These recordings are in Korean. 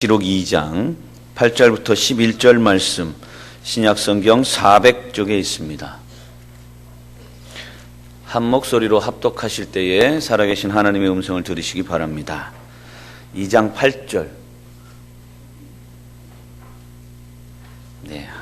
기록 2장 8절부터 11절 말씀, 신약성경 400쪽에 있습니다. 한 목소리로 합독하실 때에 살아계신 하나님의 음성을 들으시기 바랍니다. 2장 8절,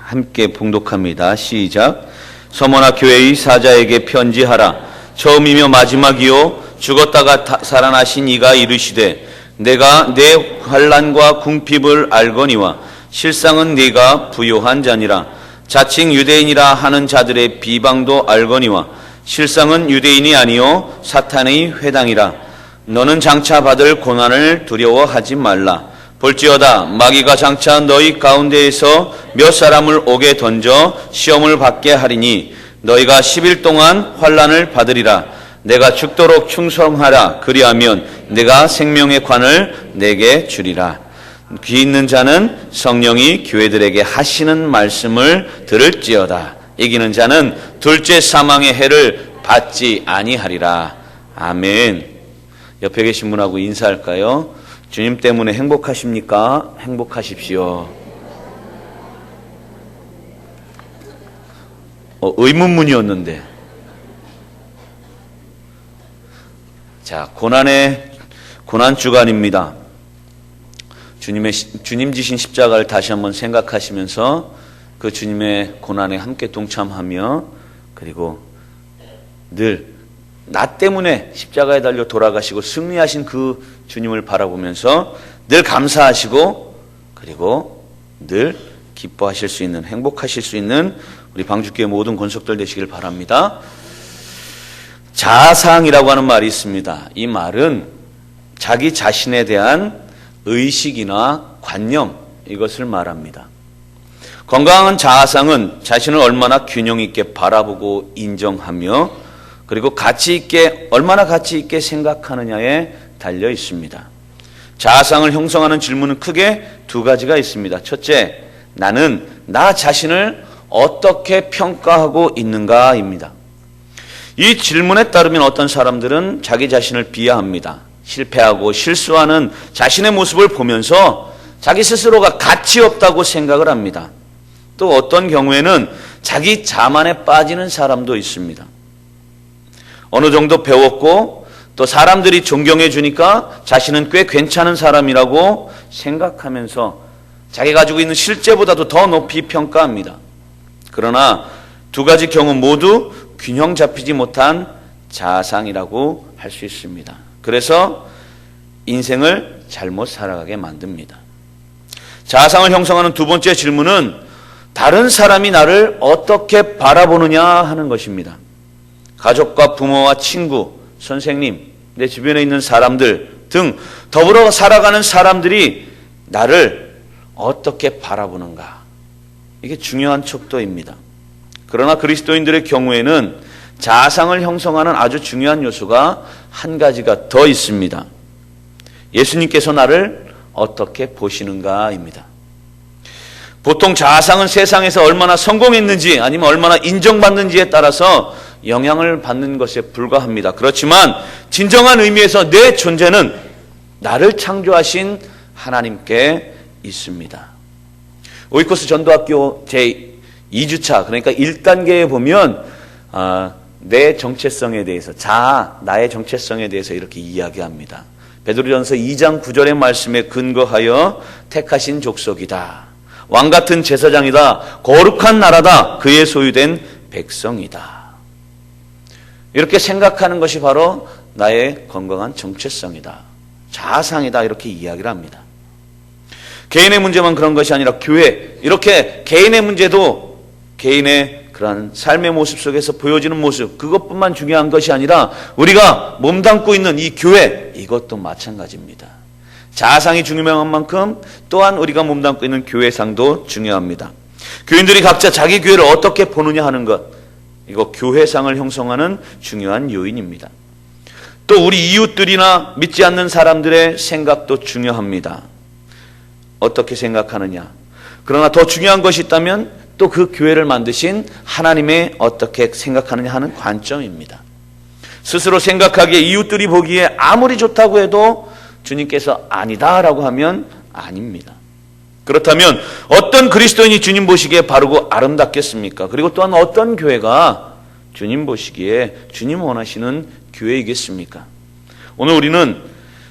함께 봉독합니다. 시작. 서머나 교회의 사자에게 편지하라. 처음이며 마지막이요 죽었다가 살아나신 이가 이르시되 내가 내 환난과 궁핍을 알거니와 실상은 네가 부요한 자니라. 자칭 유대인이라 하는 자들의 비방도 알거니와 실상은 유대인이 아니요 사탄의 회당이라. 너는 장차 받을 고난을 두려워하지 말라. 볼지어다 마귀가 장차 너희 가운데에서 몇 사람을 옥에 던져 시험을 받게 하리니 너희가 10일 동안 환난을 받으리라. 내가 죽도록 충성하라. 그리하면 내가 생명의 관을 내게 주리라. 귀 있는 자는 성령이 교회들에게 하시는 말씀을 들을지어다. 이기는 자는 둘째 사망의 해를 받지 아니하리라. 아멘. 옆에 계신 분하고 인사할까요? 주님 때문에 행복하십니까? 행복하십시오. 의문문이었는데. 자, 고난 주간입니다. 주님 지신 십자가를 다시 한번 생각하시면서 그 주님의 고난에 함께 동참하며, 그리고 늘 나 때문에 십자가에 달려 돌아가시고 승리하신 그 주님을 바라보면서 늘 감사하시고, 그리고 늘 기뻐하실 수 있는, 행복하실 수 있는 우리 방주교회 모든 권속들 되시길 바랍니다. 자상이라고 하는 말이 있습니다. 이 말은 자기 자신에 대한 의식이나 관념, 이것을 말합니다. 건강한 자아상은 자신을 얼마나 균형 있게 바라보고 인정하며, 그리고 얼마나 가치 있게 생각하느냐에 달려 있습니다. 자아상을 형성하는 질문은 크게 두 가지가 있습니다. 첫째, 나는 나 자신을 어떻게 평가하고 있는가입니다. 이 질문에 따르면 어떤 사람들은 자기 자신을 비하합니다. 실패하고 실수하는 자신의 모습을 보면서 자기 스스로가 가치 없다고 생각을 합니다. 또 어떤 경우에는 자기 자만에 빠지는 사람도 있습니다. 어느 정도 배웠고 또 사람들이 존경해 주니까 자신은 꽤 괜찮은 사람이라고 생각하면서 자기가 가지고 있는 실제보다도 더 높이 평가합니다. 그러나 두 가지 경우 모두 균형 잡히지 못한 자아상이라고 할 수 있습니다. 그래서 인생을 잘못 살아가게 만듭니다. 자아상을 형성하는 두 번째 질문은 다른 사람이 나를 어떻게 바라보느냐 하는 것입니다. 가족과 부모와 친구, 선생님, 내 주변에 있는 사람들 등 더불어 살아가는 사람들이 나를 어떻게 바라보는가. 이게 중요한 척도입니다. 그러나 그리스도인들의 경우에는 자아상을 형성하는 아주 중요한 요소가 한 가지가 더 있습니다. 예수님께서 나를 어떻게 보시는가입니다. 보통 자아상은 세상에서 얼마나 성공했는지 아니면 얼마나 인정받는지에 따라서 영향을 받는 것에 불과합니다. 그렇지만 진정한 의미에서 내 존재는 나를 창조하신 하나님께 있습니다. 오이코스 전도학교 제2주차, 그러니까 1단계에 보면 내 정체성에 대해서, 나의 정체성에 대해서 이렇게 이야기합니다. 베드로전서 2장 9절의 말씀에 근거하여 택하신 족속이다. 왕같은 제사장이다. 거룩한 나라다. 그의 소유된 백성이다. 이렇게 생각하는 것이 바로 나의 건강한 정체성이다. 자아상이다. 이렇게 이야기를 합니다. 개인의 문제만 그런 것이 아니라 교회, 이렇게 개인의 문제도 개인의 그러한 삶의 모습 속에서 보여지는 모습, 그것뿐만 중요한 것이 아니라 우리가 몸담고 있는 이 교회, 이것도 마찬가지입니다. 자아상이 중요한 만큼 또한 우리가 몸담고 있는 교회상도 중요합니다. 교인들이 각자 자기 교회를 어떻게 보느냐 하는 것, 이거 교회상을 형성하는 중요한 요인입니다. 또 우리 이웃들이나 믿지 않는 사람들의 생각도 중요합니다. 어떻게 생각하느냐. 그러나 더 중요한 것이 있다면 또 그 교회를 만드신 하나님의 어떻게 생각하느냐 하는 관점입니다. 스스로 생각하기에 이웃들이 보기에 아무리 좋다고 해도 주님께서 아니다라고 하면 아닙니다. 그렇다면 어떤 그리스도인이 주님 보시기에 바르고 아름답겠습니까? 그리고 또한 어떤 교회가 주님 보시기에 주님 원하시는 교회이겠습니까? 오늘 우리는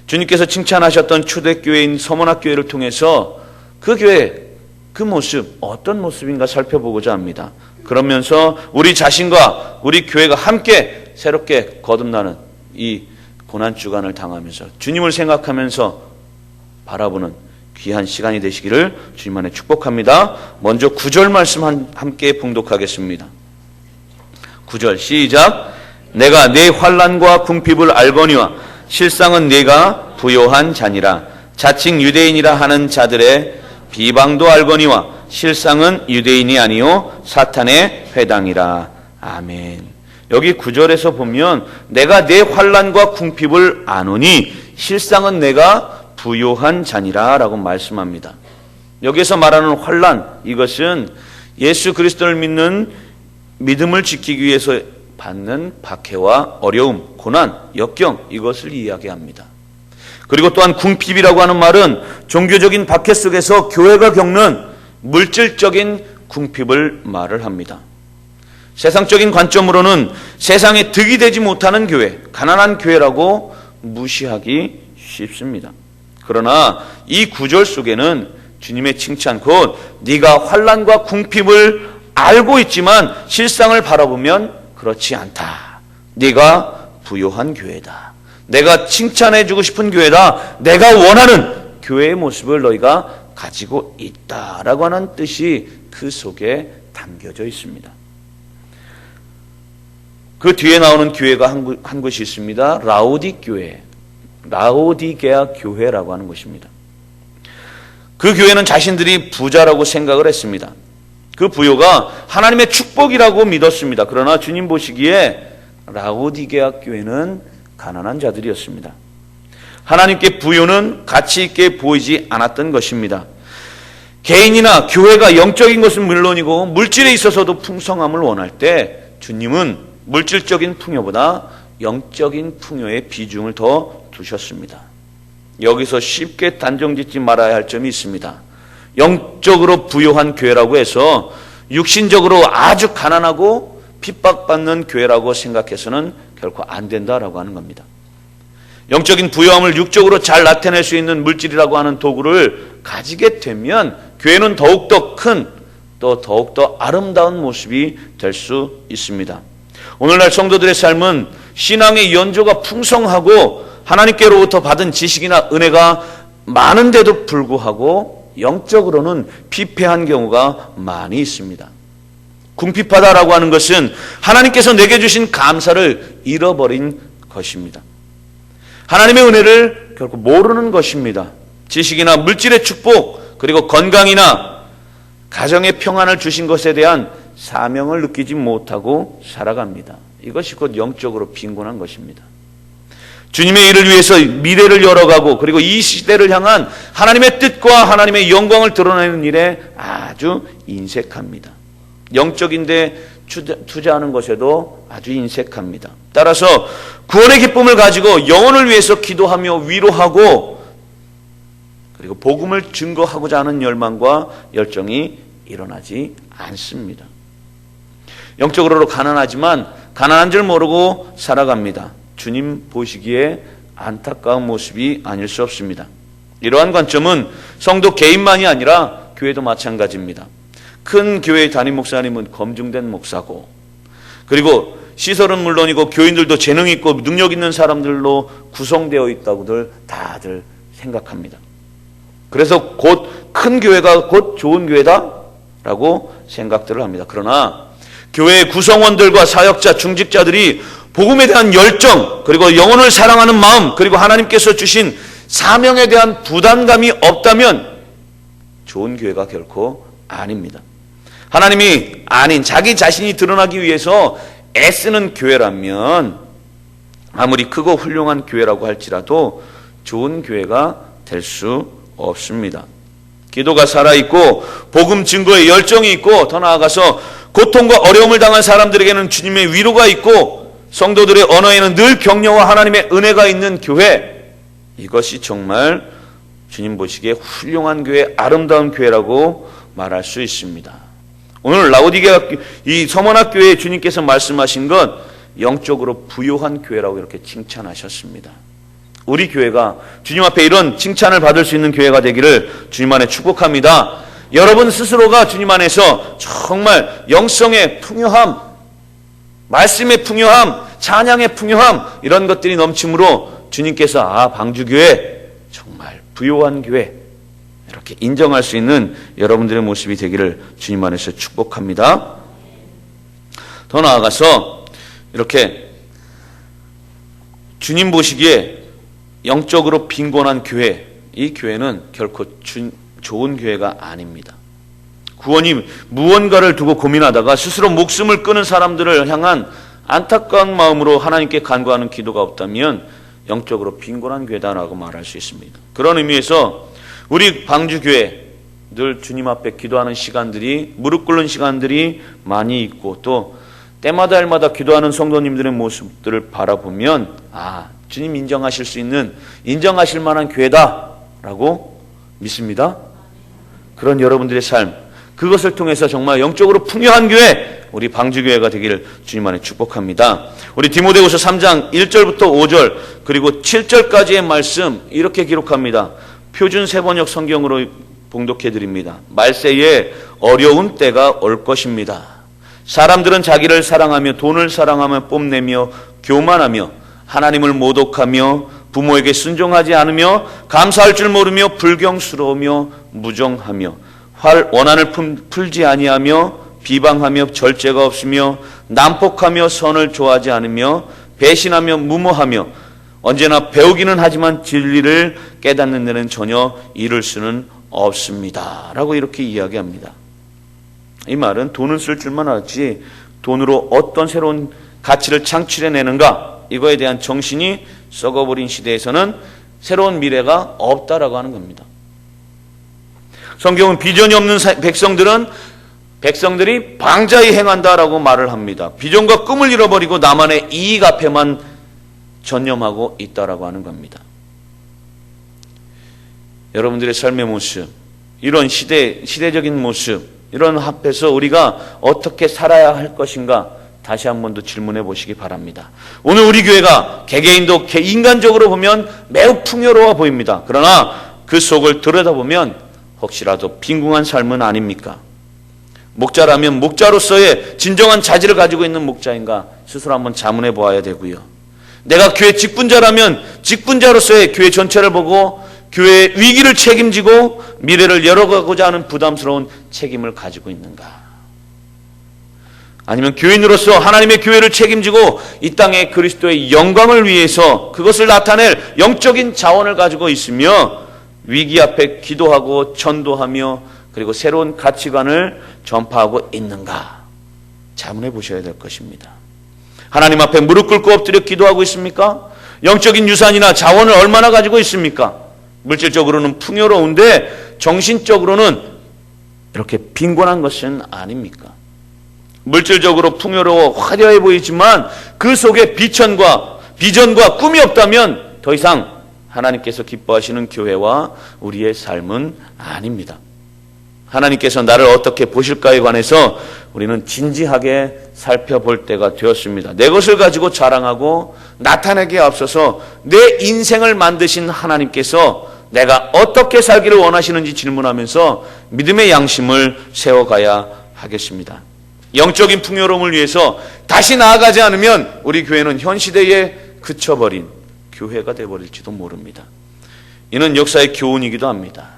주님께서 칭찬하셨던 초대교회인 서문학교회를 통해서 그 교회, 그 모습, 어떤 모습인가 살펴보고자 합니다. 그러면서 우리 자신과 우리 교회가 함께 새롭게 거듭나는 이 고난주간을 당하면서 주님을 생각하면서 바라보는 귀한 시간이 되시기를 주님 안에 축복합니다. 먼저 9절 말씀 함께 봉독하겠습니다. 9절 시작. 내가 내 환난과 궁핍을 알거니와 실상은 네가 부요한 자니라. 자칭 유대인이라 하는 자들의 비방도 알거니와 실상은 유대인이 아니요 사탄의 회당이라. 아멘. 여기 9절에서 보면 내가 내 환난과 궁핍을 아노니 실상은 내가 부요한 자니라 라고 말씀합니다. 여기서 말하는 환난, 이것은 예수 그리스도를 믿는 믿음을 지키기 위해서 받는 박해와 어려움, 고난, 역경, 이것을 이야기합니다. 그리고 또한 궁핍이라고 하는 말은 종교적인 박해 속에서 교회가 겪는 물질적인 궁핍을 말을 합니다. 세상적인 관점으로는 세상에 득이 되지 못하는 교회, 가난한 교회라고 무시하기 쉽습니다. 그러나 이 구절 속에는 주님의 칭찬, 곧 네가 환난과 궁핍을 알고 있지만 실상을 바라보면 그렇지 않다. 네가 부요한 교회다. 내가 칭찬해주고 싶은 교회다. 내가 원하는 교회의 모습을 너희가 가지고 있다라고 하는 뜻이 그 속에 담겨져 있습니다. 그 뒤에 나오는 교회가 한 곳이 있습니다. 라오디게아 교회라고 하는 것입니다. 그 교회는 자신들이 부자라고 생각을 했습니다. 그 부요가 하나님의 축복이라고 믿었습니다. 그러나 주님 보시기에 라오디게아 교회는 가난한 자들이었습니다. 하나님께 부요는 가치 있게 보이지 않았던 것입니다. 개인이나 교회가 영적인 것은 물론이고 물질에 있어서도 풍성함을 원할 때 주님은 물질적인 풍요보다 영적인 풍요의 비중을 더 두셨습니다. 여기서 쉽게 단정짓지 말아야 할 점이 있습니다. 영적으로 부요한 교회라고 해서 육신적으로 아주 가난하고 핍박받는 교회라고 생각해서는 결코 안 된다라고 하는 겁니다. 영적인 부요함을 육적으로 잘 나타낼 수 있는 물질이라고 하는 도구를 가지게 되면 교회는 더욱더 큰, 또 더욱더 아름다운 모습이 될 수 있습니다. 오늘날 성도들의 삶은 신앙의 연조가 풍성하고 하나님께로부터 받은 지식이나 은혜가 많은데도 불구하고 영적으로는 피폐한 경우가 많이 있습니다. 궁핍하다라고 하는 것은 하나님께서 내게 주신 감사를 잃어버린 것입니다. 하나님의 은혜를 결코 모르는 것입니다. 지식이나 물질의 축복, 그리고 건강이나 가정의 평안을 주신 것에 대한 사명을 느끼지 못하고 살아갑니다. 이것이 곧 영적으로 빈곤한 것입니다. 주님의 일을 위해서 미래를 열어가고 그리고 이 시대를 향한 하나님의 뜻과 하나님의 영광을 드러내는 일에 아주 인색합니다. 영적인데 투자하는 것에도 아주 인색합니다. 따라서 구원의 기쁨을 가지고 영혼을 위해서 기도하며 위로하고 그리고 복음을 증거하고자 하는 열망과 열정이 일어나지 않습니다. 영적으로 가난하지만 가난한 줄 모르고 살아갑니다. 주님 보시기에 안타까운 모습이 아닐 수 없습니다. 이러한 관점은 성도 개인만이 아니라 교회도 마찬가지입니다. 큰 교회의 담임 목사님은 검증된 목사고 그리고 시설은 물론이고 교인들도 재능 있고 능력 있는 사람들로 구성되어 있다고들 다들 생각합니다. 그래서 곧 큰 교회가 곧 좋은 교회다라고 생각들을 합니다. 그러나 교회의 구성원들과 사역자, 중직자들이 복음에 대한 열정, 그리고 영혼을 사랑하는 마음, 그리고 하나님께서 주신 사명에 대한 부담감이 없다면 좋은 교회가 결코 아닙니다. 하나님이 아닌 자기 자신이 드러나기 위해서 애쓰는 교회라면 아무리 크고 훌륭한 교회라고 할지라도 좋은 교회가 될 수 없습니다. 기도가 살아있고 복음 증거에 열정이 있고 더 나아가서 고통과 어려움을 당한 사람들에게는 주님의 위로가 있고 성도들의 언어에는 늘 격려와 하나님의 은혜가 있는 교회, 이것이 정말 주님 보시기에 훌륭한 교회, 아름다운 교회라고 말할 수 있습니다. 오늘 라오디게아 이 서머나 교회에 주님께서 말씀하신 건 영적으로 부요한 교회라고 이렇게 칭찬하셨습니다. 우리 교회가 주님 앞에 이런 칭찬을 받을 수 있는 교회가 되기를 주님 안에 축복합니다. 여러분 스스로가 주님 안에서 정말 영성의 풍요함, 말씀의 풍요함, 찬양의 풍요함, 이런 것들이 넘침으로 주님께서 방주교회 정말 부요한 교회, 이렇게 인정할 수 있는 여러분들의 모습이 되기를 주님 안에서 축복합니다. 더 나아가서 이렇게 주님 보시기에 영적으로 빈곤한 교회, 이 교회는 결코 좋은 교회가 아닙니다. 구원이 무언가를 두고 고민하다가 스스로 목숨을 끊은 사람들을 향한 안타까운 마음으로 하나님께 간구하는 기도가 없다면 영적으로 빈곤한 교회다라고 말할 수 있습니다. 그런 의미에서 우리 방주교회 늘 주님 앞에 기도하는 시간들이, 무릎 꿇는 시간들이 많이 있고, 또 때마다 일마다 기도하는 성도님들의 모습들을 바라보면 주님 인정하실 수 있는, 인정하실 만한 교회다라고 믿습니다. 그런 여러분들의 삶, 그것을 통해서 정말 영적으로 풍요한 교회, 우리 방주교회가 되기를 주님 안에 축복합니다. 우리 디모데후서 3장 1절부터 5절 그리고 7절까지의 말씀 이렇게 기록합니다. 표준 세번역 성경으로 봉독해 드립니다. 말세에 어려운 때가 올 것입니다. 사람들은 자기를 사랑하며 돈을 사랑하며 뽐내며 교만하며 하나님을 모독하며 부모에게 순종하지 않으며 감사할 줄 모르며 불경스러우며 무정하며 원한을 풀지 아니하며 비방하며 절제가 없으며 난폭하며 선을 좋아하지 않으며 배신하며 무모하며 언제나 배우기는 하지만 진리를 깨닫는 데는 전혀 이룰 수는 없습니다. 라고 이렇게 이야기합니다. 이 말은 돈을 쓸 줄만 알지 돈으로 어떤 새로운 가치를 창출해내는가, 이거에 대한 정신이 썩어버린 시대에서는 새로운 미래가 없다라고 하는 겁니다. 성경은 비전이 없는 백성들이 방자히 행한다라고 말을 합니다. 비전과 꿈을 잃어버리고 나만의 이익 앞에만 전념하고 있다라고 하는 겁니다. 여러분들의 삶의 모습, 이런 시대적인 모습, 이런 앞에서 우리가 어떻게 살아야 할 것인가 다시 한 번 더 질문해 보시기 바랍니다. 오늘 우리 교회가 개개인도 인간적으로 보면 매우 풍요로워 보입니다. 그러나 그 속을 들여다보면 혹시라도 빈궁한 삶은 아닙니까? 목자라면 목자로서의 진정한 자질을 가지고 있는 목자인가 스스로 한번 자문해 보아야 되고요. 내가 교회 직분자라면 직분자로서의 교회 전체를 보고 교회의 위기를 책임지고 미래를 열어가고자 하는 부담스러운 책임을 가지고 있는가? 아니면 교인으로서 하나님의 교회를 책임지고 이 땅에 그리스도의 영광을 위해서 그것을 나타낼 영적인 자원을 가지고 있으며 위기 앞에 기도하고 전도하며 그리고 새로운 가치관을 전파하고 있는가? 자문해 보셔야 될 것입니다. 하나님 앞에 무릎 꿇고 엎드려 기도하고 있습니까? 영적인 유산이나 자원을 얼마나 가지고 있습니까? 물질적으로는 풍요로운데 정신적으로는 이렇게 빈곤한 것은 아닙니까? 물질적으로 풍요로워 화려해 보이지만 그 속에 비전과 꿈이 없다면 더 이상 하나님께서 기뻐하시는 교회와 우리의 삶은 아닙니다. 하나님께서 나를 어떻게 보실까에 관해서 우리는 진지하게 살펴볼 때가 되었습니다. 내 것을 가지고 자랑하고 나타내기에 앞서서 내 인생을 만드신 하나님께서 내가 어떻게 살기를 원하시는지 질문하면서 믿음의 양심을 세워가야 하겠습니다. 영적인 풍요로움을 위해서 다시 나아가지 않으면 우리 교회는 현 시대에 그쳐버린 교회가 되어버릴지도 모릅니다. 이는 역사의 교훈이기도 합니다.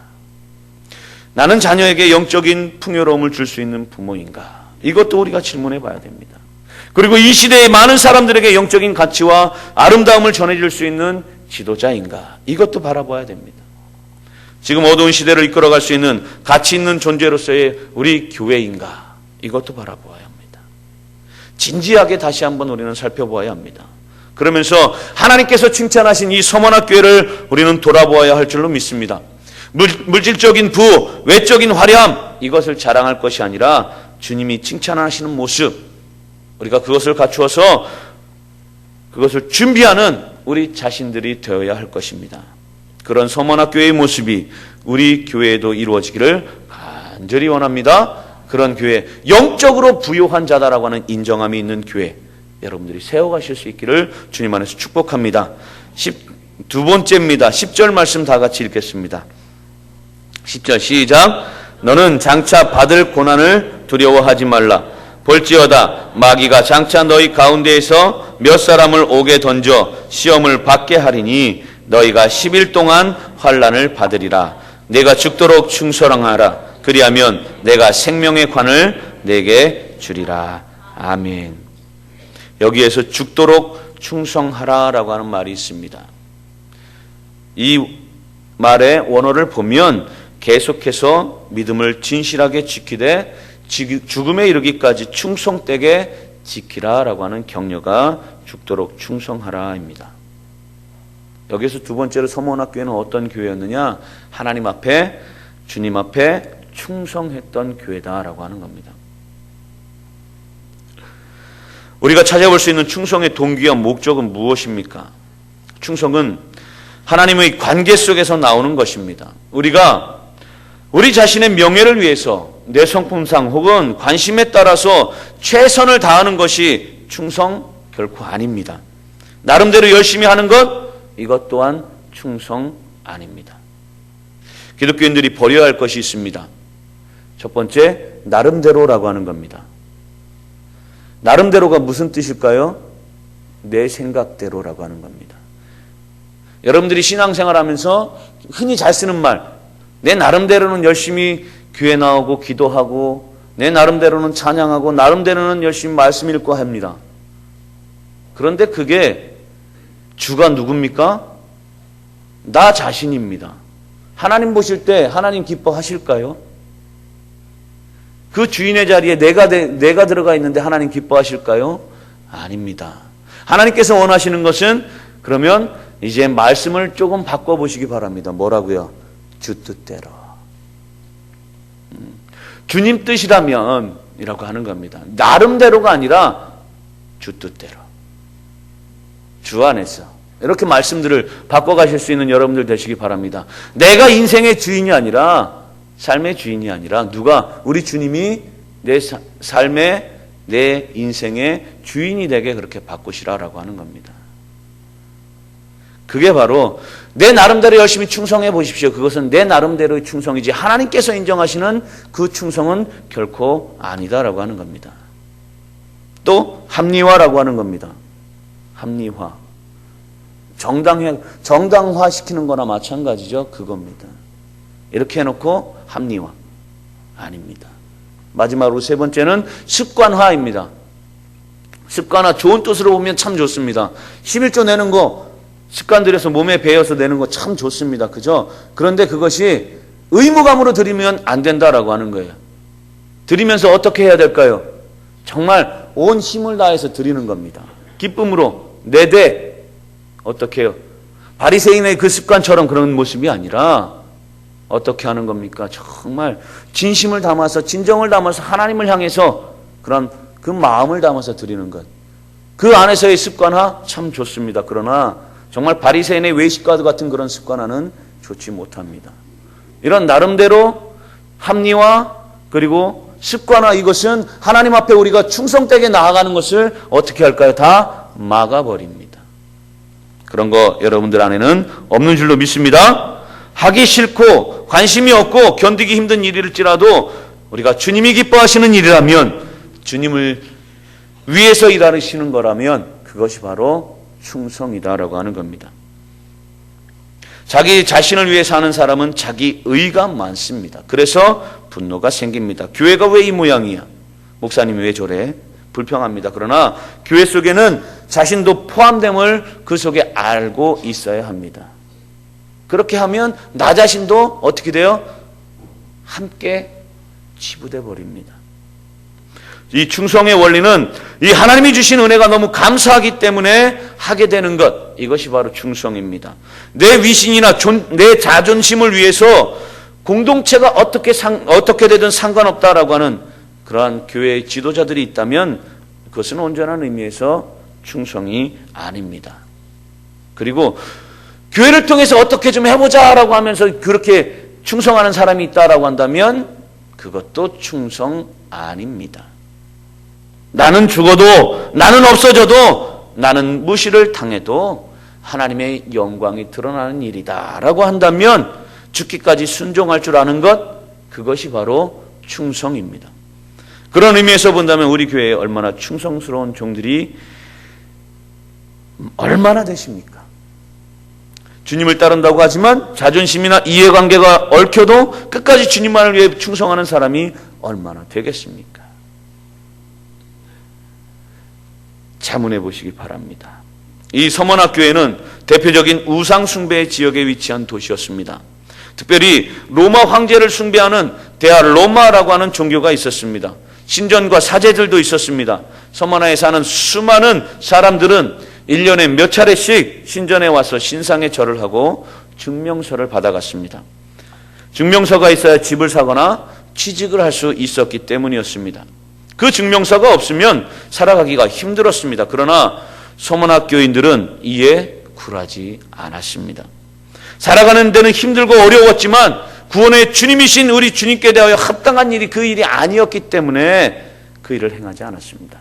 나는 자녀에게 영적인 풍요로움을 줄 수 있는 부모인가? 이것도 우리가 질문해 봐야 됩니다. 그리고 이 시대의 많은 사람들에게 영적인 가치와 아름다움을 전해줄 수 있는 지도자인가? 이것도 바라봐야 됩니다. 지금 어두운 시대를 이끌어갈 수 있는 가치 있는 존재로서의 우리 교회인가? 이것도 바라보아야 합니다. 진지하게 다시 한번 우리는 살펴보아야 합니다. 그러면서 하나님께서 칭찬하신 이 서머나 교회를 우리는 돌아보아야 할 줄로 믿습니다. 물질적인 부, 외적인 화려함, 이것을 자랑할 것이 아니라 주님이 칭찬하시는 모습, 우리가 그것을 갖추어서 그것을 준비하는 우리 자신들이 되어야 할 것입니다. 그런 서머나교회의 모습이 우리 교회에도 이루어지기를 간절히 원합니다. 그런 교회, 영적으로 부요한 자다라고 하는 인정함이 있는 교회, 여러분들이 세워가실 수 있기를 주님 안에서 축복합니다. 두 번째입니다. 10절 말씀 다 같이 읽겠습니다. 10절 시작. 너는 장차 받을 고난을 두려워하지 말라. 볼지어다 마귀가 장차 너희 가운데에서 몇 사람을 옥에 던져 시험을 받게 하리니 너희가 10일 동안 환난을 받으리라. 내가 죽도록 충성하라. 그리하면 내가 생명의 관을 내게 주리라. 아멘. 여기에서 죽도록 충성하라라고 하는 말이 있습니다. 이 말의 원어를 보면 계속해서 믿음을 진실하게 지키되 죽음에 이르기까지 충성되게 지키라라고 하는 격려가 죽도록 충성하라입니다. 여기서 두 번째로 서머나교회는 어떤 교회였느냐? 하나님 앞에, 주님 앞에 충성했던 교회다라고 하는 겁니다. 우리가 찾아볼 수 있는 충성의 동기와 목적은 무엇입니까? 충성은 하나님의 관계 속에서 나오는 것입니다. 우리가 우리 자신의 명예를 위해서 내 성품상 혹은 관심에 따라서 최선을 다하는 것이 충성 결코 아닙니다. 나름대로 열심히 하는 것, 이것 또한 충성 아닙니다. 기독교인들이 버려야 할 것이 있습니다. 첫 번째, 나름대로라고 하는 겁니다. 나름대로가 무슨 뜻일까요? 내 생각대로라고 하는 겁니다. 여러분들이 신앙생활 하면서 흔히 잘 쓰는 말, 내 나름대로는 열심히 교회 나오고 기도하고, 내 나름대로는 찬양하고, 나름대로는 열심히 말씀 읽고 합니다. 그런데 그게 주가 누굽니까? 나 자신입니다. 하나님 보실 때 하나님 기뻐하실까요? 그 주인의 자리에 내가 들어가 있는데 하나님 기뻐하실까요? 아닙니다. 하나님께서 원하시는 것은 그러면 이제 말씀을 조금 바꿔보시기 바랍니다. 뭐라고요? 주 뜻대로. 주님 뜻이라면 이라고 하는 겁니다. 나름대로가 아니라 주 뜻대로. 주 안에서. 이렇게 말씀들을 바꿔가실 수 있는 여러분들 되시기 바랍니다. 내가 인생의 주인이 아니라, 삶의 주인이 아니라 누가? 우리 주님이 내 삶의, 내 인생의 주인이 되게 그렇게 바꾸시라라고 하는 겁니다. 그게 바로 내 나름대로 열심히 충성해 보십시오. 그것은 내 나름대로의 충성이지 하나님께서 인정하시는 그 충성은 결코 아니다라고 하는 겁니다. 또 합리화라고 하는 겁니다. 합리화. 정당화시키는 거나 마찬가지죠. 그겁니다. 이렇게 해놓고 합리화. 아닙니다. 마지막으로 세 번째는 습관화입니다. 습관화, 좋은 뜻으로 보면 참 좋습니다. 11조 내는 거 습관들에서 몸에 배어서 내는 거 참 좋습니다. 그죠? 그런데 그것이 의무감으로 드리면 안 된다라고 하는 거예요. 드리면서 어떻게 해야 될까요? 정말 온 힘을 다해서 드리는 겁니다. 기쁨으로 내대 어떻게 해요? 바리새인의 그 습관처럼 그런 모습이 아니라 어떻게 하는 겁니까? 정말 진심을 담아서, 진정을 담아서 하나님을 향해서 그런 그 마음을 담아서 드리는 것. 그 안에서의 습관화 참 좋습니다. 그러나 정말 바리새인의 외식과 같은 그런 습관화는 좋지 못합니다. 이런 나름대로 합리화 그리고 습관화, 이것은 하나님 앞에 우리가 충성되게 나아가는 것을 어떻게 할까요? 다 막아버립니다. 그런 거 여러분들 안에는 없는 줄로 믿습니다. 하기 싫고 관심이 없고 견디기 힘든 일일지라도 우리가 주님이 기뻐하시는 일이라면, 주님을 위해서 일하시는 거라면 그것이 바로 충성이다라고 하는 겁니다. 자기 자신을 위해 사는 사람은 자기 의가 많습니다. 그래서 분노가 생깁니다. 교회가 왜 이 모양이야? 목사님이 왜 저래? 불평합니다. 그러나 교회 속에는 자신도 포함됨을 그 속에 알고 있어야 합니다. 그렇게 하면 나 자신도 어떻게 돼요? 함께 치부돼 버립니다. 이 충성의 원리는 이 하나님이 주신 은혜가 너무 감사하기 때문에 하게 되는 것, 이것이 바로 충성입니다. 내 위신이나 내 자존심을 위해서 공동체가 어떻게 되든 상관없다라고 하는 그러한 교회의 지도자들이 있다면 그것은 온전한 의미에서 충성이 아닙니다. 그리고 교회를 통해서 어떻게 좀 해보자라고 하면서 그렇게 충성하는 사람이 있다라고 한다면 그것도 충성 아닙니다. 나는 죽어도, 나는 없어져도, 나는 무시를 당해도 하나님의 영광이 드러나는 일이다라고 한다면 죽기까지 순종할 줄 아는 것, 그것이 바로 충성입니다. 그런 의미에서 본다면 우리 교회에 얼마나 충성스러운 종들이 얼마나 되십니까? 주님을 따른다고 하지만 자존심이나 이해관계가 얽혀도 끝까지 주님만을 위해 충성하는 사람이 얼마나 되겠습니까? 자문해 보시기 바랍니다. 이 서머나교회는 대표적인 우상숭배의 지역에 위치한 도시였습니다. 특별히 로마 황제를 숭배하는 데아 로마라고 하는 종교가 있었습니다. 신전과 사제들도 있었습니다. 서머나에 사는 수많은 사람들은 1년에 몇 차례씩 신전에 와서 신상에 절을 하고 증명서를 받아갔습니다. 증명서가 있어야 집을 사거나 취직을 할 수 있었기 때문이었습니다. 그 증명서가 없으면 살아가기가 힘들었습니다. 그러나 서머나 교인들은 이에 굴하지 않았습니다. 살아가는 데는 힘들고 어려웠지만 구원의 주님이신 우리 주님께 대하여 합당한 일이 그 일이 아니었기 때문에 그 일을 행하지 않았습니다.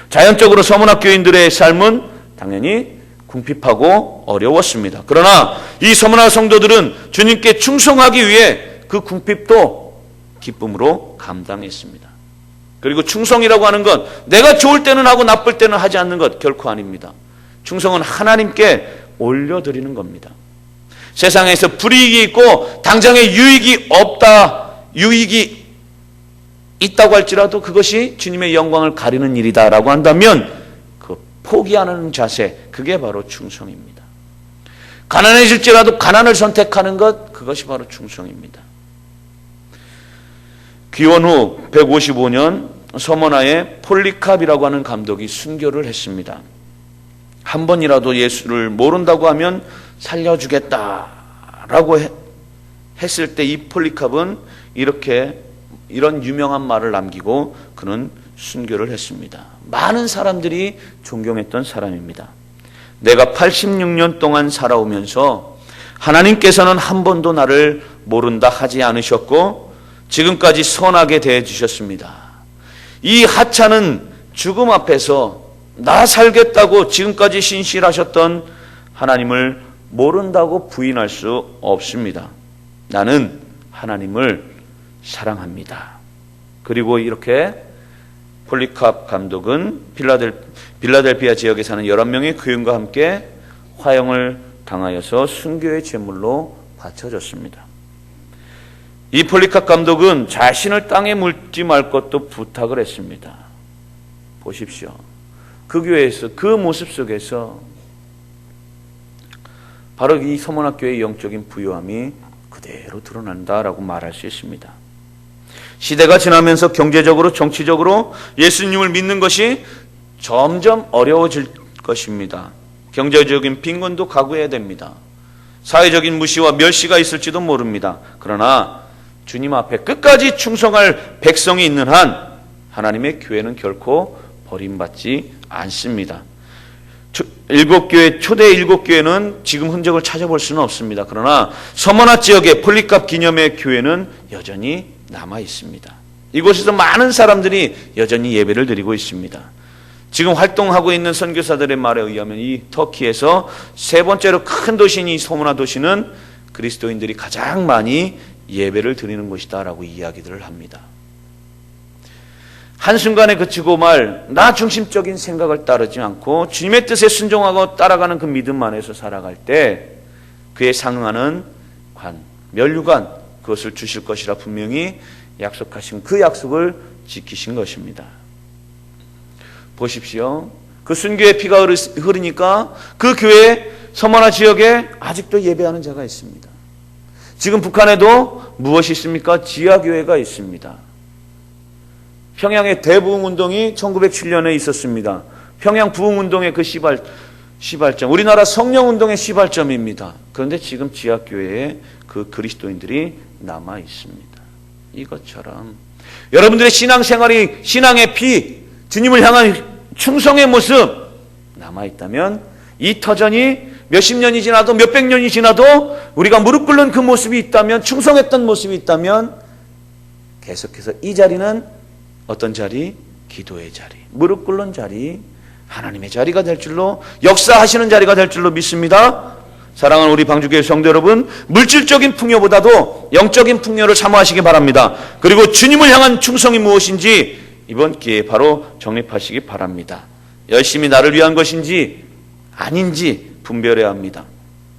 자연적으로 서머나 교인들의 삶은 당연히 궁핍하고 어려웠습니다. 그러나 이 서머나 성도들은 주님께 충성하기 위해 그 궁핍도 기쁨으로 감당했습니다. 그리고 충성이라고 하는 것, 내가 좋을 때는 하고 나쁠 때는 하지 않는 것 결코 아닙니다. 충성은 하나님께 올려드리는 겁니다. 세상에서 불이익이 있고 당장의 유익이 없다, 유익이 있다고 할지라도 그것이 주님의 영광을 가리는 일이다라고 한다면 그 포기하는 자세, 그게 바로 충성입니다. 가난해질지라도 가난을 선택하는 것, 그것이 바로 충성입니다. 귀원 후 155년 서머나에 폴리캅이라고 하는 감독이 순교를 했습니다. 한 번이라도 예수를 모른다고 하면 살려주겠다라고 했을 때 이 폴리캅은 이런 유명한 말을 남기고 그는 순교를 했습니다. 많은 사람들이 존경했던 사람입니다. 내가 86년 동안 살아오면서 하나님께서는 한 번도 나를 모른다 하지 않으셨고 지금까지 선하게 대해주셨습니다. 이 하찮은 죽음 앞에서 나 살겠다고 지금까지 신실하셨던 하나님을 모른다고 부인할 수 없습니다. 나는 하나님을 사랑합니다. 그리고 이렇게 폴리캅 감독은 빌라델피아 지역에 사는 11명의 교인과 함께 화형을 당하여서 순교의 제물로 바쳐졌습니다. 이 폴리캅 감독은 자신을 땅에 묻지 말 것도 부탁을 했습니다. 보십시오. 그 교회에서, 그 모습 속에서 바로 이 서머나교회의 영적인 부유함이 그대로 드러난다라고 말할 수 있습니다. 시대가 지나면서 경제적으로, 정치적으로 예수님을 믿는 것이 점점 어려워질 것입니다. 경제적인 빈곤도 각오해야 됩니다. 사회적인 무시와 멸시가 있을지도 모릅니다. 그러나 주님 앞에 끝까지 충성할 백성이 있는 한 하나님의 교회는 결코 버림받지 않습니다. 초대 일곱 교회는 지금 흔적을 찾아볼 수는 없습니다. 그러나 서머나 지역의 폴리캅 기념의 교회는 여전히 남아 있습니다. 이곳에서 많은 사람들이 여전히 예배를 드리고 있습니다. 지금 활동하고 있는 선교사들의 말에 의하면 이 터키에서 세 번째로 큰 도시인 이 서머나 도시는 그리스도인들이 가장 많이 예배를 드리는 곳이다라고 이야기들을 합니다. 한순간에 그치고 나 중심적인 생각을 따르지 않고 주님의 뜻에 순종하고 따라가는 그 믿음 안에서 살아갈 때 그에 상응하는 면류관, 그것을 주실 것이라 분명히 약속하신 그 약속을 지키신 것입니다. 보십시오. 그 순교의 피가 흐르니까 그 교회 서머나 지역에 아직도 예배하는 자가 있습니다. 지금 북한에도 무엇이 있습니까? 지하교회가 있습니다. 평양의 대부흥운동이 1907년에 있었습니다. 평양 부흥운동의 그 시발점, 우리나라 성령운동의 시발점입니다. 그런데 지금 지하교회에 그 그리스도인들이 남아 있습니다. 이것처럼 여러분들의 신앙생활이, 신앙의 피, 주님을 향한 충성의 모습 남아 있다면 이 터전이 몇십 년이 지나도 몇백 년이 지나도 우리가 무릎 꿇는 그 모습이 있다면, 충성했던 모습이 있다면 계속해서 이 자리는 어떤 자리? 기도의 자리, 무릎 꿇는 자리, 하나님의 자리가 될 줄로, 역사하시는 자리가 될 줄로 믿습니다. 사랑하는 우리 방주교회 성도 여러분, 물질적인 풍요보다도 영적인 풍요를 사모하시기 바랍니다. 그리고 주님을 향한 충성이 무엇인지 이번 기회에 바로 정립하시기 바랍니다. 열심히 나를 위한 것인지 아닌지 분별해야 합니다.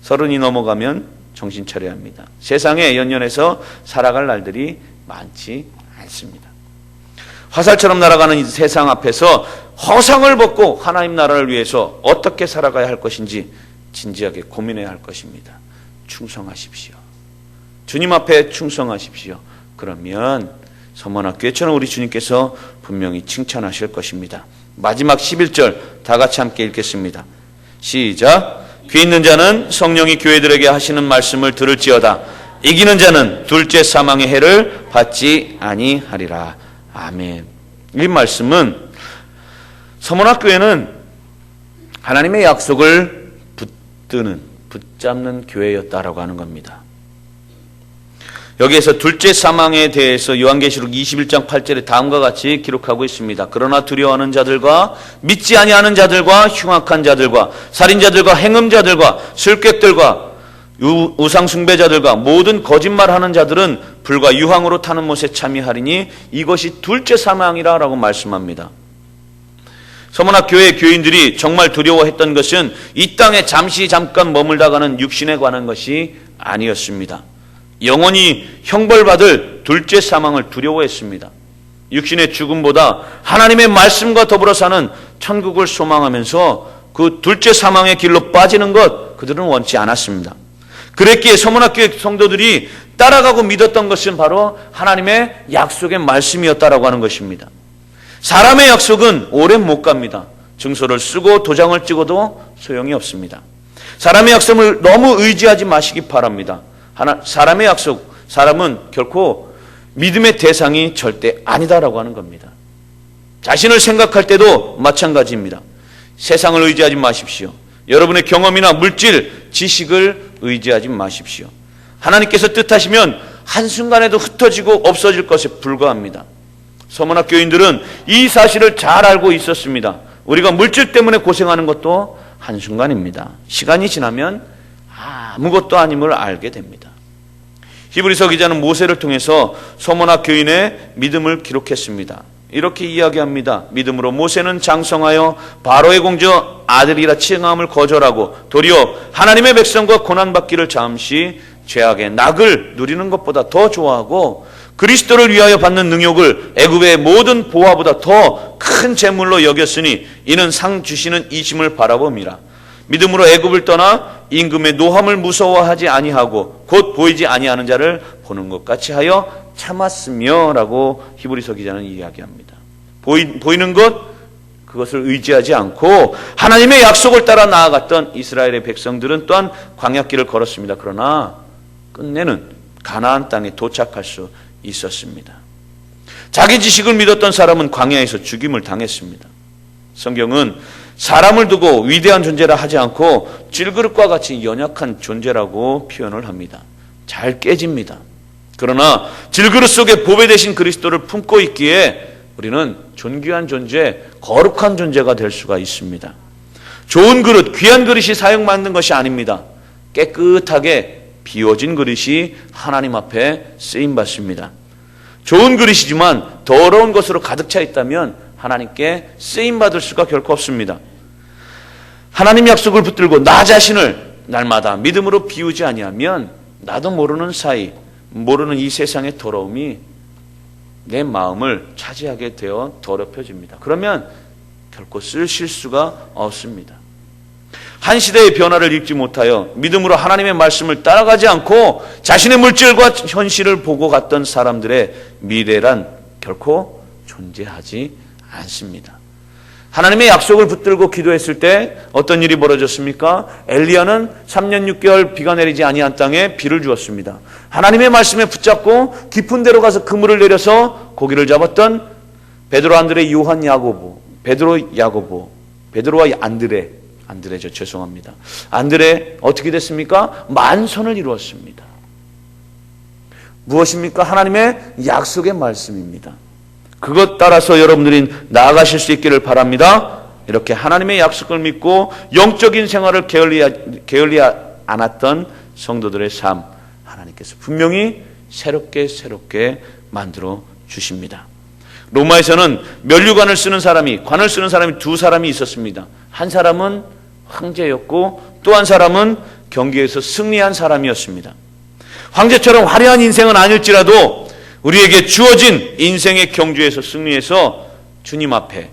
30이 넘어가면 정신 차려야 합니다. 세상에 연연해서 살아갈 날들이 많지 않습니다. 화살처럼 날아가는 이 세상 앞에서 허상을 벗고 하나님 나라를 위해서 어떻게 살아가야 할 것인지 진지하게 고민해야 할 것입니다. 충성하십시오. 주님 앞에 충성하십시오. 그러면 서문학교회처럼 우리 주님께서 분명히 칭찬하실 것입니다. 마지막 11절 다 같이 함께 읽겠습니다. 시작. 귀 있는 자는 성령이 교회들에게 하시는 말씀을 들을지어다. 이기는 자는 둘째 사망의 해를 받지 아니하리라. 아멘. 이 말씀은 서문학교회는 하나님의 약속을 붙잡는 교회였다라고 하는 겁니다. 여기에서 둘째 사망에 대해서 요한계시록 21장 8절에 다음과 같이 기록하고 있습니다. 그러나 두려워하는 자들과 믿지 아니하는 자들과 흉악한 자들과 살인자들과 행음자들과 술객들과 우상숭배자들과 모든 거짓말하는 자들은 불과 유황으로 타는 못에 참여하리니 이것이 둘째 사망이라 라고 말씀합니다. 서문학교회 교인들이 정말 두려워했던 것은 이 땅에 잠깐 머물다 가는 육신에 관한 것이 아니었습니다. 영원히 형벌받을 둘째 사망을 두려워했습니다. 육신의 죽음보다 하나님의 말씀과 더불어 사는 천국을 소망하면서 그 둘째 사망의 길로 빠지는 것 그들은 원치 않았습니다. 그랬기에 서문학교회 성도들이 따라가고 믿었던 것은 바로 하나님의 약속의 말씀이었다라고 하는 것입니다. 사람의 약속은 오래 못 갑니다. 증서를 쓰고 도장을 찍어도 소용이 없습니다. 사람의 약속을 너무 의지하지 마시기 바랍니다. 사람의 약속, 사람은 결코 믿음의 대상이 절대 아니다라고 하는 겁니다. 자신을 생각할 때도 마찬가지입니다. 세상을 의지하지 마십시오. 여러분의 경험이나 물질, 지식을 의지하지 마십시오. 하나님께서 뜻하시면 한순간에도 흩어지고 없어질 것에 불과합니다. 서문학교인들은 이 사실을 잘 알고 있었습니다. 우리가 물질 때문에 고생하는 것도 한순간입니다. 시간이 지나면 아무것도 아님을 알게 됩니다. 히브리서 기자는 모세를 통해서 서문학교인의 믿음을 기록했습니다. 이렇게 이야기합니다. 믿음으로 모세는 장성하여 바로의 공주 아들이라 칭함을 거절하고 도리어 하나님의 백성과 고난받기를 잠시 죄악의 낙을 누리는 것보다 더 좋아하고 그리스도를 위하여 받는 능욕을 애굽의 모든 보화보다 더 큰 재물로 여겼으니 이는 상 주시는 이심을 바라봅니다. 믿음으로 애굽을 떠나 임금의 노함을 무서워하지 아니하고 곧 보이지 아니하는 자를 보는 것 같이 하여 참았으며 라고 히브리서 기자는 이야기합니다. 보이는 것 그것을 의지하지 않고 하나님의 약속을 따라 나아갔던 이스라엘의 백성들은 또한 광야길을 걸었습니다. 그러나 끝내는 가나안 땅에 도착할 수 있었습니다. 자기 지식을 믿었던 사람은 광야에서 죽임을 당했습니다. 성경은 사람을 두고 위대한 존재라 하지 않고 질그릇과 같이 연약한 존재라고 표현을 합니다. 잘 깨집니다. 그러나 질그릇 속에 보배 되신 그리스도를 품고 있기에 우리는 존귀한 존재, 거룩한 존재가 될 수가 있습니다. 좋은 그릇, 귀한 그릇이 사용받는 것이 아닙니다. 깨끗하게 비워진 그릇이 하나님 앞에 쓰임받습니다. 좋은 그릇이지만 더러운 것으로 가득 차 있다면 하나님께 쓰임받을 수가 결코 없습니다. 하나님 약속을 붙들고 나 자신을 날마다 믿음으로 비우지 아니하면 나도 모르는 사이, 모르는 이 세상의 더러움이 내 마음을 차지하게 되어 더럽혀집니다. 그러면 결코 쓰실 수가 없습니다. 한 시대의 변화를 읽지 못하여 믿음으로 하나님의 말씀을 따라가지 않고 자신의 물질과 현실을 보고 갔던 사람들의 미래란 결코 존재하지 않습니다. 하나님의 약속을 붙들고 기도했을 때 어떤 일이 벌어졌습니까? 엘리야는 3년 6개월 비가 내리지 아니한 땅에 비를 주었습니다. 하나님의 말씀에 붙잡고 깊은 데로 가서 그물을 내려서 고기를 잡았던 베드로, 안드레, 요한, 야고보, 베드로와 안드레, 안드레, 저 죄송합니다. 안드레 어떻게 됐습니까? 만선을 이루었습니다. 무엇입니까? 하나님의 약속의 말씀입니다. 그것 따라서 여러분들이 나아가실 수 있기를 바랍니다. 이렇게 하나님의 약속을 믿고 영적인 생활을 게을리 않았던 성도들의 삶, 하나님께서 분명히 새롭게 만들어 주십니다. 로마에서는 면류관을 쓰는 사람이, 관을 쓰는 사람이 두 사람이 있었습니다. 한 사람은 황제였고 또 한 사람은 경기에서 승리한 사람이었습니다. 황제처럼 화려한 인생은 아닐지라도 우리에게 주어진 인생의 경주에서 승리해서 주님 앞에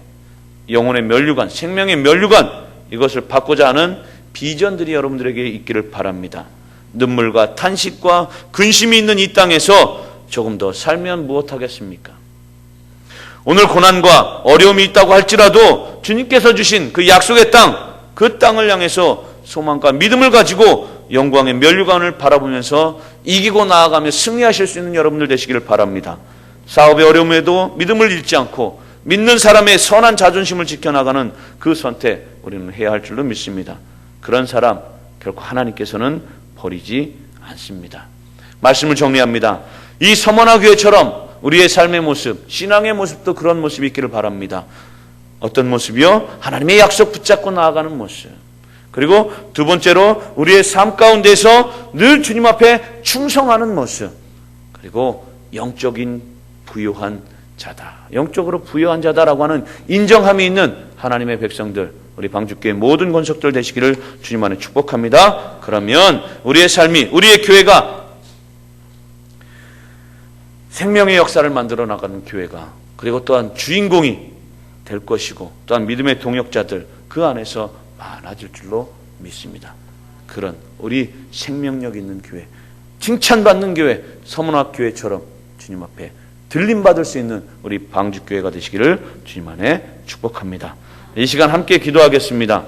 영혼의 면류관, 생명의 면류관, 이것을 받고자 하는 비전들이 여러분들에게 있기를 바랍니다. 눈물과 탄식과 근심이 있는 이 땅에서 조금 더 살면 무엇하겠습니까? 오늘 고난과 어려움이 있다고 할지라도 주님께서 주신 그 약속의 땅, 그 땅을 향해서 소망과 믿음을 가지고 영광의 면류관을 바라보면서 이기고 나아가며 승리하실 수 있는 여러분들 되시기를 바랍니다. 사업의 어려움에도 믿음을 잃지 않고 믿는 사람의 선한 자존심을 지켜나가는 그 선택 우리는 해야 할 줄로 믿습니다. 그런 사람 결코 하나님께서는 버리지 않습니다. 말씀을 정리합니다. 이 서머나 교회처럼 우리의 삶의 모습, 신앙의 모습도 그런 모습이 있기를 바랍니다. 어떤 모습이요? 하나님의 약속 붙잡고 나아가는 모습. 그리고 두 번째로 우리의 삶 가운데서 늘 주님 앞에 충성하는 모습. 그리고 영적인 부유한 자다. 영적으로 부유한 자다라고 하는 인정함이 있는 하나님의 백성들, 우리 방주교회 모든 권속들 되시기를 주님 안에 축복합니다. 그러면 우리의 삶이, 우리의 교회가 생명의 역사를 만들어 나가는 교회가, 그리고 또한 주인공이 될 것이고 또한 믿음의 동역자들 그 안에서 많아질 줄로 믿습니다. 그런 우리 생명력 있는 교회, 칭찬받는 교회, 서문학 교회처럼 주님 앞에 들림받을 수 있는 우리 방주교회가 되시기를 주님 안에 축복합니다. 이 시간 함께 기도하겠습니다.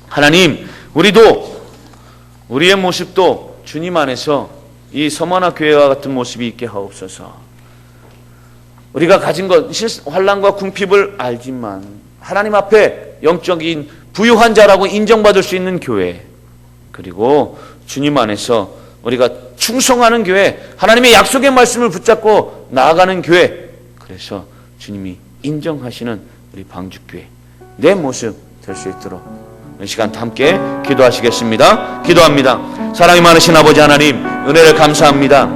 하나님, 우리도 우리의 모습도 주님 안에서 이 서문학 교회와 같은 모습이 있게 하옵소서. 우리가 가진 것, 환난과 궁핍을 알지만 하나님 앞에 영적인 부유한 자라고 인정받을 수 있는 교회, 그리고 주님 안에서 우리가 충성하는 교회, 하나님의 약속의 말씀을 붙잡고 나아가는 교회, 그래서 주님이 인정하시는 우리 방주교회 내 모습 될 수 있도록 이 시간 함께 기도하시겠습니다. 기도합니다. 사랑이 많으신 아버지 하나님, 은혜를 감사합니다.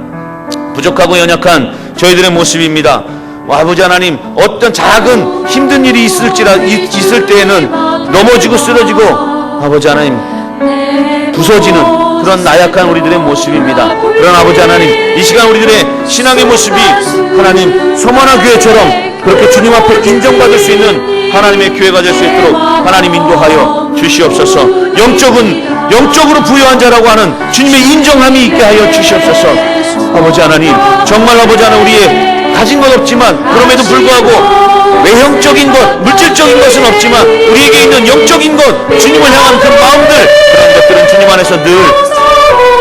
부족하고 연약한 저희들의 모습입니다. 아버지 하나님, 어떤 작은 힘든 일이 있을 때에는 넘어지고 쓰러지고 아버지 하나님 부서지는 그런 나약한 우리들의 모습입니다. 그런 아버지 하나님, 이 시간 우리들의 신앙의 모습이 하나님 서머나 교회처럼 그렇게 주님 앞에 인정받을 수 있는 하나님의 교회가 될 수 있도록 하나님 인도하여 주시옵소서. 영적으로 부유한 자라고 하는 주님의 인정함이 있게 하여 주시옵소서. 아버지 하나님, 정말 아버지 하나님, 우리의 가진 것 없지만 그럼에도 불구하고 외형적인 것, 물질적인 것은 없지만 우리에게 있는 영적인 것, 주님을 향한 그 마음들, 그런 것들은 주님 안에서 늘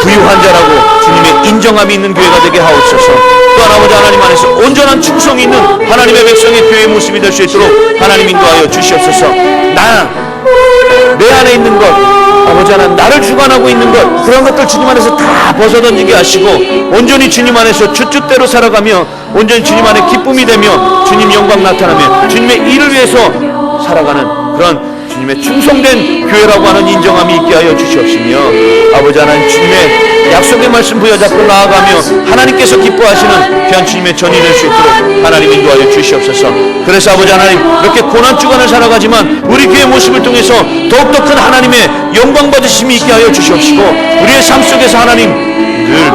부유한 자라고 주님의 인정함이 있는 교회가 되게 하옵소서. 또한 아버지 하나님 안에서 온전한 충성이 있는 하나님의 백성의 교회의 모습이 될 수 있도록 하나님 인도하여 주시옵소서. 내 안에 있는 것, 아버지 하나님, 나를 주관하고 있는 것, 그런 것들 주님 안에서 다 벗어던지게 하시고 온전히 주님 안에서 주 뜻대로 살아가며 온전히 주님 안에 기쁨이 되며 주님 영광 나타나며 주님의 일을 위해서 살아가는 그런 주님의 충성된 교회라고 하는 인정함이 있게 하여 주시옵시며, 아버지 하나님, 주님의 약속의 말씀 부여잡고 나아가며 하나님께서 기뻐하시는 귀한 주님의 전이 될 수 있도록 하나님 인도하여 주시옵소서. 그래서 아버지 하나님, 이렇게 고난 주간을 살아가지만 우리 교회의 모습을 통해서 더욱더 큰 하나님의 영광 받으심이 있게 하여 주시옵시고, 우리의 삶 속에서 하나님 늘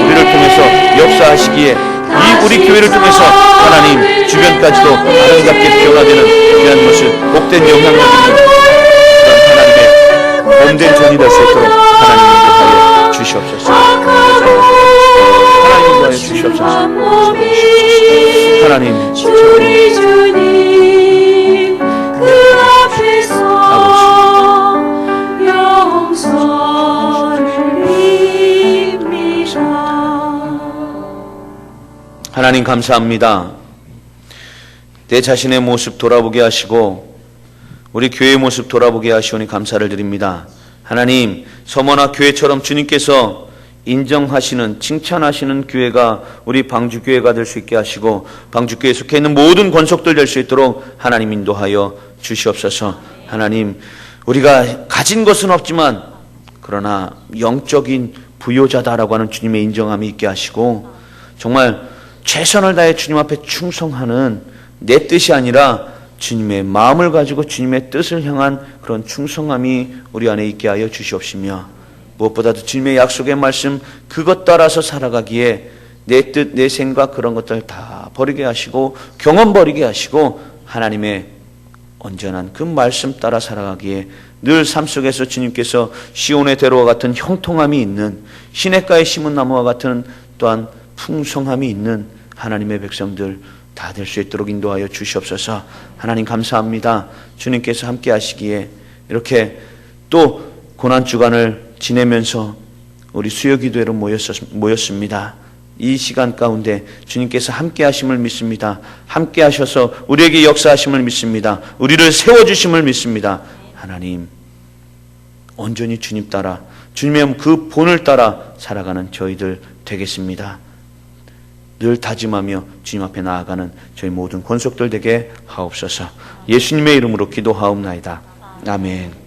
우리를 통해서 역사하시기에 이 우리 교회를 통해서 하나님 주변까지도 아름답게 변화되는 귀한 모습, 복된 영향력 있는 그런 하나님의 범된 전이 될 수 있도록 하나님 인도하여 주시옵소서. 하나님 인도하여 주시옵소서. 하나님 주님 그 앞에서 영서를 입니다. 하나님 감사합니다. 내 자신의 모습 돌아보게 하시고 우리 교회의 모습 돌아보게 하시오니 감사를 드립니다. 하나님, 서머나 교회처럼 주님께서 인정하시는, 칭찬하시는 교회가 우리 방주교회가 될 수 있게 하시고 방주교회에 속해 있는 모든 권속들 될 수 있도록 하나님 인도하여 주시옵소서. 하나님, 우리가 가진 것은 없지만 그러나 영적인 부요자다라고 하는 주님의 인정함이 있게 하시고 정말 최선을 다해 주님 앞에 충성하는 내 뜻이 아니라 주님의 마음을 가지고 주님의 뜻을 향한 그런 충성함이 우리 안에 있게 하여 주시옵시며 무엇보다도 주님의 약속의 말씀 그것 따라서 살아가기에 내 뜻, 내 생각 그런 것들 다 버리게 하시고 경험 버리게 하시고 하나님의 온전한 그 말씀 따라 살아가기에 늘 삶 속에서 주님께서 시온의 대로와 같은 형통함이 있는 시냇가에 심은 나무와 같은 또한 풍성함이 있는 하나님의 백성들 다 될 수 있도록 인도하여 주시옵소서. 하나님 감사합니다. 주님께서 함께 하시기에 이렇게 또 고난주간을 지내면서 우리 수요기도회로 모였습니다. 이 시간 가운데 주님께서 함께 하심을 믿습니다. 함께 하셔서 우리에게 역사하심을 믿습니다. 우리를 세워주심을 믿습니다. 하나님 온전히 주님 따라 주님의 그 본을 따라 살아가는 저희들 되겠습니다. 늘 다짐하며 주님 앞에 나아가는 저희 모든 권속들 되게 하옵소서. 예수님의 이름으로 기도하옵나이다. 아멘.